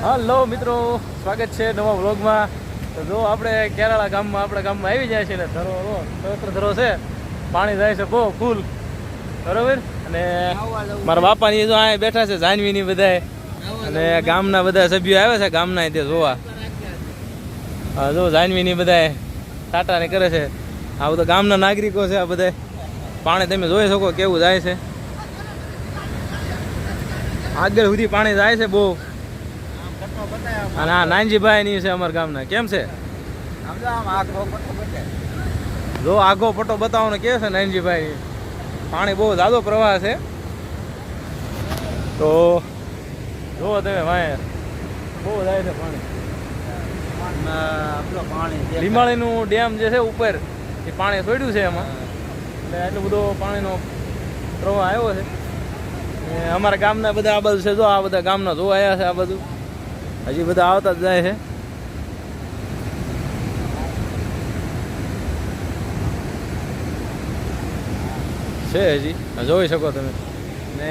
Hello મિત્રો, સ્વાગત છે નવા વ્લોગમાં. તો જો આપણે કેરાળા ગામમાં આપણા ગામમાં આવી જાય છે ને પવિત્ર ધરો છે, પાણી જાય છે બહુ ફૂલ, બરોબર. અને મારા બાપાની જો અહીંયા બેઠા છે જાનવીની બધા, અને ગામના બધા સભ્યો આવે છે ગામના તે જોવા. હા જો જાનવીની બધા ટાટાને કરે છે. આ બધા ગામના નાગરિકો છે આ બધા. પાણી તમે જોઈ શકો કેવું જાય છે, આગળ સુધી પાણી જાય છે બહુ. અને આ નાનજીભાઈ ની છે અમારા ગામના. કેમ છે જો આગો પટ્ટો બતાવો ને કે છે નાનજીભાઈ. પાણી બહુ જાજો પ્રવાહ છે. તો જુઓ તમે ભાઈ બહુ જાય છે પાણી. લીમાળીનું ડેમ જે છે ઉપર એ પાણી છોડ્યું છે એમાં, એટલે એટલું બધો પાણીનો પ્રવાહ આવ્યો છે. અમારા ગામના બધા આ બધું છે જો આ બધા ગામના જોવા આવ્યા છે. આ બધું હજી બધા આવતા જ જાય છે. છે હજી જોઈ શકો તમે. ને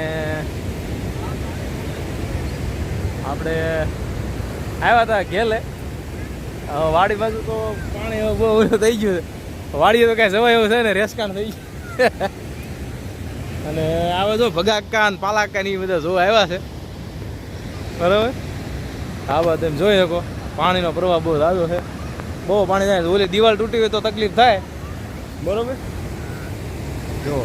આપણે આવ્યા હતા ઘેલે. વાડી બાજુ તો પાણી બહુ થઈ ગયું છે. વાડીએ તો કાંઈ જવાય એવું છે ને, રેસકાન થઈ ગયું. અને આવે જો ભગાકા ને પાલાકા ની બધા જોવા આવ્યા છે, બરાબર. આ વાત એમ જોઈ શકો પાણીનો પ્રવાહ બહુ જાજો છે, બહુ પાણી જાય. ઓલી દિવાલ તૂટી હોય તો તકલીફ થાય, બરોબર. જો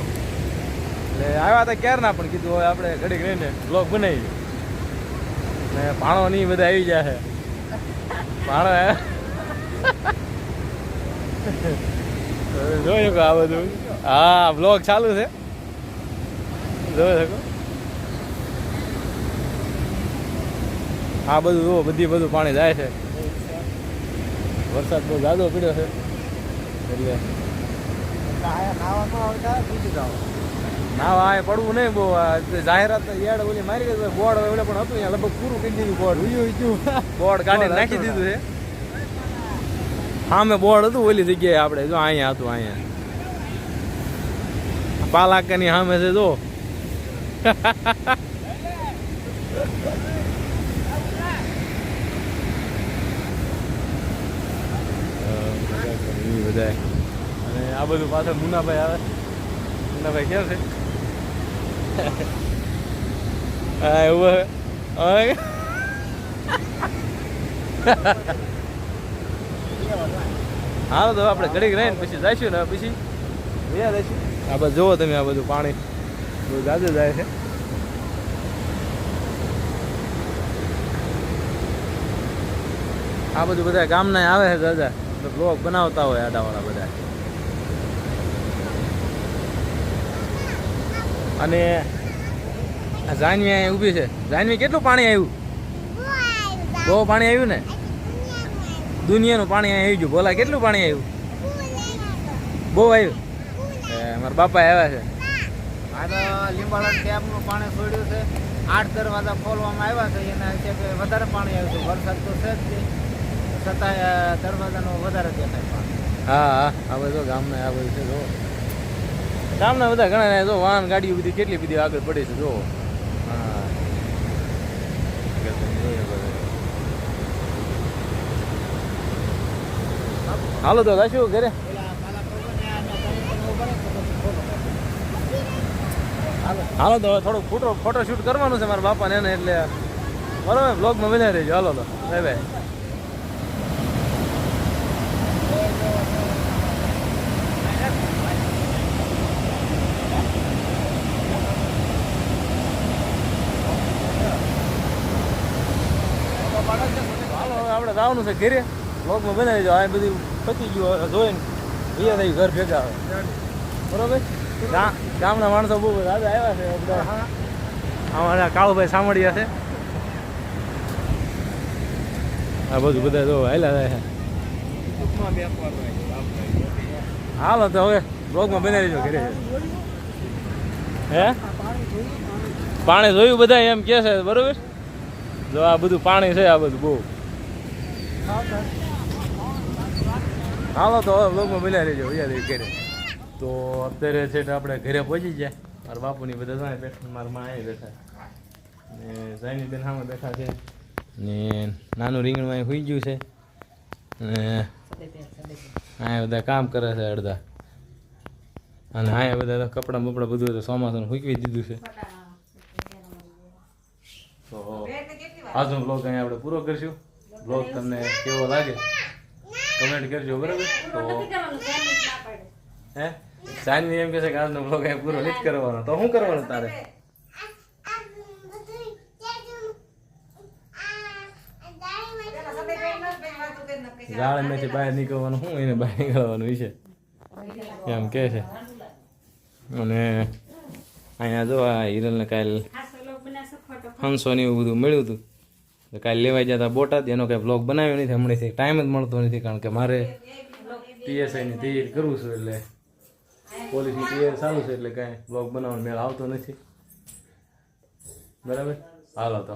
એટલે આવ્યા હતા ક્યારના, પણ કીધું હવે આપણે ઘડીક રહીને બ્લોગ બનાવી. ને ભાણો નહીં બધા આવી જાય છે. ભાણો જોઈ શકો આ બધું. હા બ્લોગ ચાલુ છે, જોઈ શકો. આ બધું જુઓ, બધું પાણી જાય છે. વરસાદ બહુ જાજો પડ્યો છે એટલે નાવા આ પડવું નહીં બહુ. જાહેરાત યાદ ઓલી મારી ગઈ બોર્ડ ઓલે પણ હતું અહીંયા લગભગ પૂરું કરી દીધું. બોર્ડ કાઢીને નાખી દીધું છે. સામે બોર્ડ હતું ઓલી જગ્યાએ, આપણે જો અહીંયા હતું. અહીંયા પાલાકાની સામે છે જો. બધા અને આ બધું પાછળ મુનાભાઈ આવે. મુનાભાઈ ક્યાં છે? હા એવું હાલો તો આપણે ઘડીક રહીને પછી જઈશું ને પછી જઈશું. આ બધું જુઓ તમે, આ બધું પાણી બહુ જાજુ જાય છે. આ બધું બધા ગામના આવે છે દાદા, બ્લોગ બનાવતા હોય આડાવાળા બધા. અને જાનવી અહીંયા ઊભી છે. જાનવી કેટલું પાણી આવ્યું? બહુ પાણી આવ્યું ને, દુનિયાનું પાણી અહીંયા આવી ગયું. બોલા કેટલું પાણી આવ્યું? બહુ આવ્યું. મારા બાપા આવ્યા છે. આ તો લીંબાળા ડેમનું પાણી છોડ્યું છે. 8 દરવાજા ખોલવામાં આવ્યા છે. એના હિસાબે વધારે પાણી આવ્યું છે. વરસાદ તો છે જ, છતાંય દરવાજાનો વધારે દેખાય પાણી. હા હા આ બધું ગામના આ બધું છે જો. ગામના બધા ઘણા જો વાહન ગાડીઓ બધી કેટલી બધી આગળ પડે છે જો. હા હાલો તો જઈશું ઘરે. હાલો તો થોડુંક ફોટો શૂટ કરવાનું છે મારા બાપાને એને, એટલે બરાબર બ્લોગમાં બનાવી રહેજો. હાલો તો બાય બાય. હાલો આપણે જવાનું છે ઘરે. બ્લોગમાં બનાવી દો. આ બધું પતી ગયું જોઈને અહીંયા થઈ ઘર ભેગા આવે, બરોબર. ગામના માણસો બહુ દાદા આવ્યા છે બધા. અમારા કાળુભાઈ સાંભળ્યા છે. આ બધું બધા જો હાલ્યા જાય છે. હાલો તો હવે બ્લોગમાં બનાવી દો ઘરે. હે પાણી જોયું બધા એમ કે છે, બરોબર. જો આ બધું પાણી છે, આ બધું બહુ. હાલો તો હવે બ્લોગમાં બનાવી દેજો ઘરે. તો અત્યારે છે આપણે ઘરે પહોંચી જાય. મારા બાપુની બધા જાય બેઠા, મારા માં અહીં બેઠા, ને જાયની બેન સામે બેઠા છે. ને નાનું રીંગણમાં અહીં સુઈ ગયું છે અને અહીંયા બધા કામ કરે છે અડધા અને અહીંયા બધા કપડાં બપડા બધું તો ચોમાસાનું સૂકવી દીધું છે તો આજનો બ્લોગ અહીંયા આપણે પૂરો કરીશું બ્લોગ તમને કેવો લાગે કમેન્ટ કરજો બરાબર તો હે સાંજની એમ કહેશે કે આજનો બ્લોગ અહીંયા પૂરો નથી કરવાનો તો શું કરવાનું તારે ગાળામાંથી બહાર નીકળવાનું શું એને બહાર નીકળવાનું વિશે એમ કહે છે અને અહીંયા જો આ હિરલને કાલ હંસો ને એવું બધું મળ્યું હતું તો કાલે લેવાઈ જતા બોટાદ એનો કાંઈ બ્લોગ બનાવ્યો નથી હમણાંથી ટાઈમ જ મળતો નથી કારણ કે મારે પીએસઆઈની તૈયારી કરવું છું એટલે પોલીસની તૈયારી ચાલુ છે એટલે કાંઈ બ્લોગ બનાવવાનો મેળ આવતો નથી બરાબર હાલો તો